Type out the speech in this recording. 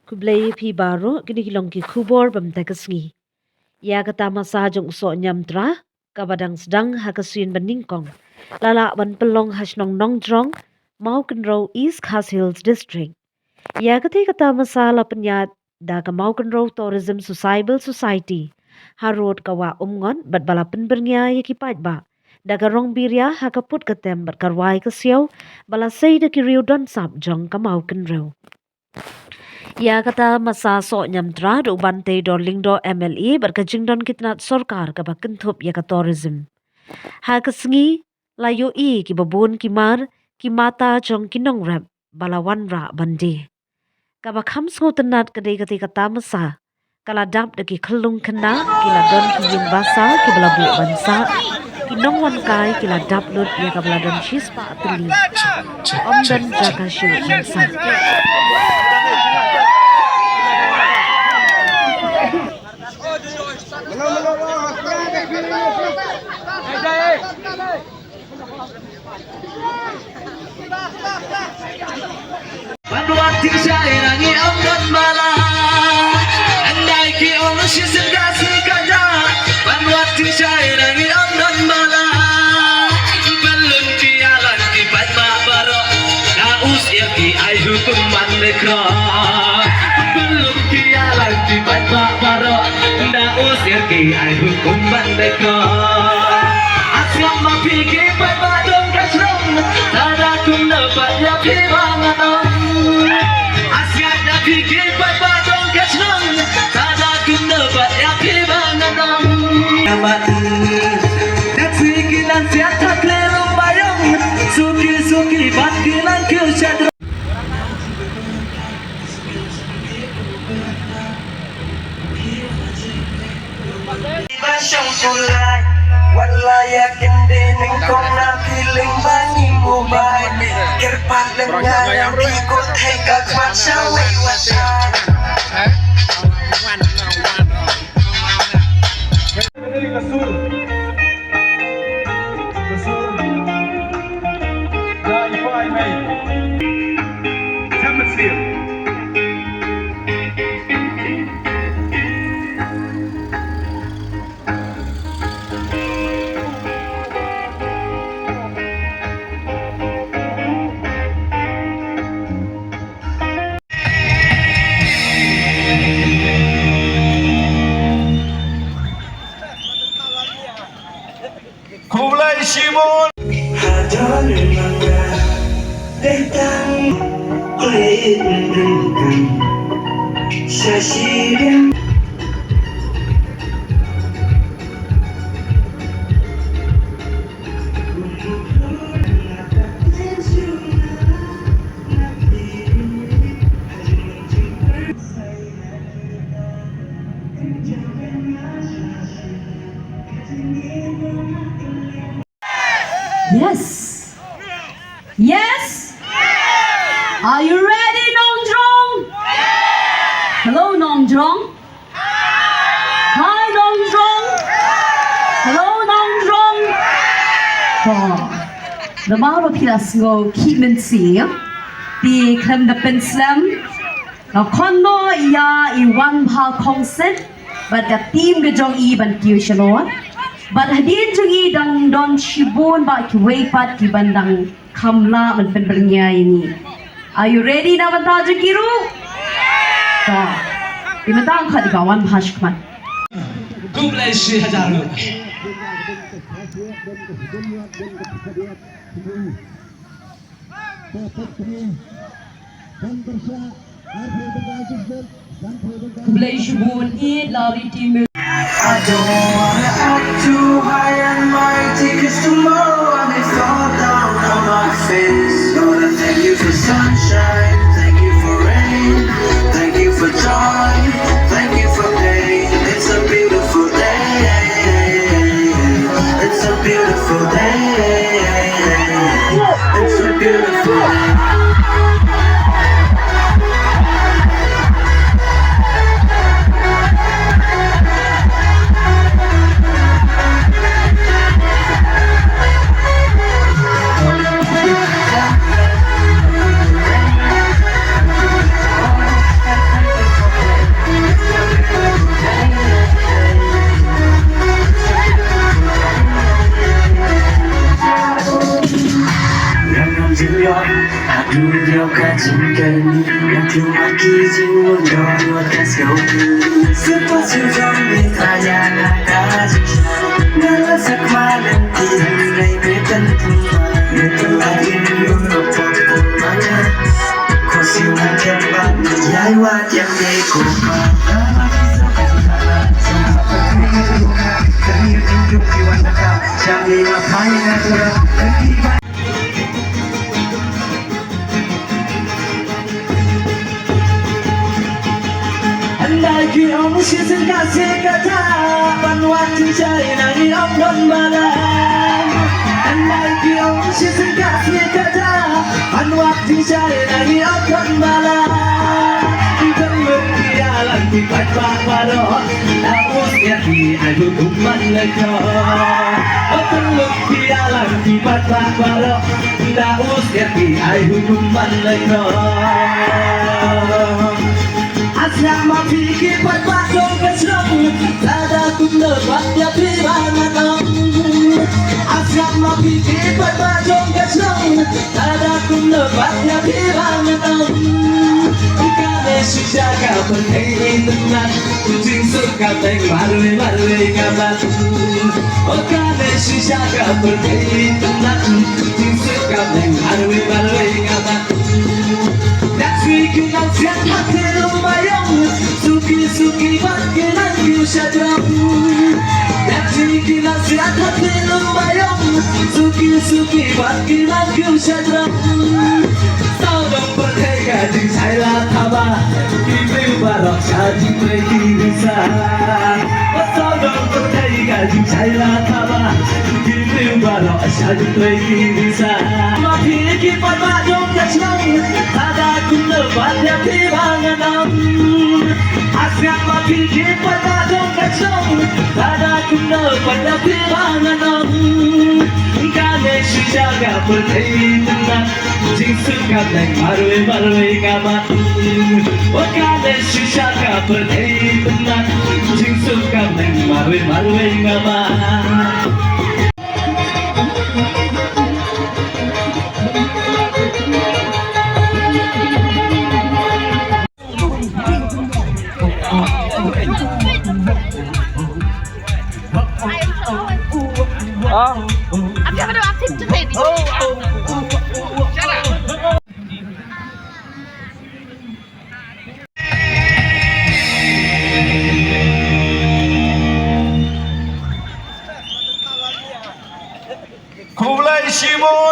Kublai pi baro kini kilong ki kubor bamtakasngi. Ya kata masa jong Sohñiamtra kabadang sedang hakasuin beningkong. Lala ban pelong hasnong Nongjrong mau kenro East Khas Hills District. Ya kata masa la penyat da ka mau kenro Tourism Society. Harod kawa umngon bat bala penbernya ya ki paidbah. Da ka rong birya hakaput katem bat karwai kasiyaw bala sayda ki riudon sap jong ka mau kenro. Ya kata masa Sohñiamtra do bante do lingdo MLE berkajing don kitnat sorkar ka bakentup ya ka tourism. Ha kesengi layo ki babun kimar ki mata jong kinong rap balawan ra bandi. Ka bakham so tenat kadai kata masa kala dap de ki kelung kena kila don ki yin basa ki balabu bansa kinong wan kai kila dap lut ya ka baladon shispa ateli. Om dan jaga shu bansa. Panuati syairani amdan bala andai ki ono sisin kasi kaja panuati syairani amdan bala belum ki alan ki paidbah baro daus ya ki ai hukum mandekra belum ki alan ki paidbah baro daus ya ki ai hukum mandekra asyam ma pikir paidbah dong kasrong tada kum dapat ya pibangan pikir paidbah dong kasnong tada kum dapat ya pibangan amat dan sikilan siata klerong bayong suki batilan kesyadro Basang kulay wala yakin din kong napiling bani mobile kerpat lengan yang ikut hekak masa wawasan Kublai Simon Hadon mangga Datang Kulitin Sasirin Yes. Yes. Are you ready, Nongjrong? Hello, Nongjrong. Hi, Nongjrong. Hello, Nongjrong. Oh, the model pilas go keep in see. The clam the pen slam. Now, kono iya I one pa concert, but the team the jong even tuition. But hadin jungi dang don shibun ba ki weipat ki bandang kamla man penbernya ini. Are you ready na banta jukiru? So, imatang khad gawan bhashkman. Kublai shi hajaru Kublai shibun I lari team. I don't wanna act too high and mighty cause tomorrow I may fall down on my face. Lord, I thank you for sunshine, thank you for rain, thank you for joy, thank you for pain. It's a beautiful day. It's a beautiful day. It's a beautiful day. Cuma kizu Donu atas kau Sepatu jombi Taya naka jisha Nala sakmalan Tinay betan tuma Betan lagi Yunok Pokemanya Kosi mungkin Bak Yai wat yang Yai Andai ki om sisin kasih kata Panwat cicai nani om don balan Andai ki om sisin kasih kata Panwat cicai nani om don balan Kita berkialan di paidbah parot Namun ya di ayu kuman leko Kita berkialan di paidbah parot Namun ya di ayu kuman leko Asrama fikir paidbah dong kesrong Tada kum lebat ya pirangan Asrama fikir paidbah dong kesrong Tada kum lebat ya pirangan Kane sujaga berhei tenang Kucing suka teng marwe kabat Kane sujaga berhei tenang Kucing suka teng marwe kabat Nasri kenal siap hati lumayong Suki bagian yusadram Nasri kenal siap hati lumayong Suki bagian yusadram Saudang bertega di saya tabah Kimi barok saji pergi bisa Saudang bertega di saya tabah Kimi barok saji pergi bisa Mafi kipat bajong kesnong Tada kum lebat ya pirangan Asyak mafi kipat bajong kesnong Tada kum lebat ya pirangan Kane sujaga berhei tenang Kucing suka teng marwe kabat Kane sujaga berhei tenang Kucing suka teng marwe kabat Abi ada aktif tuh tadi. Cara. Kulai Simon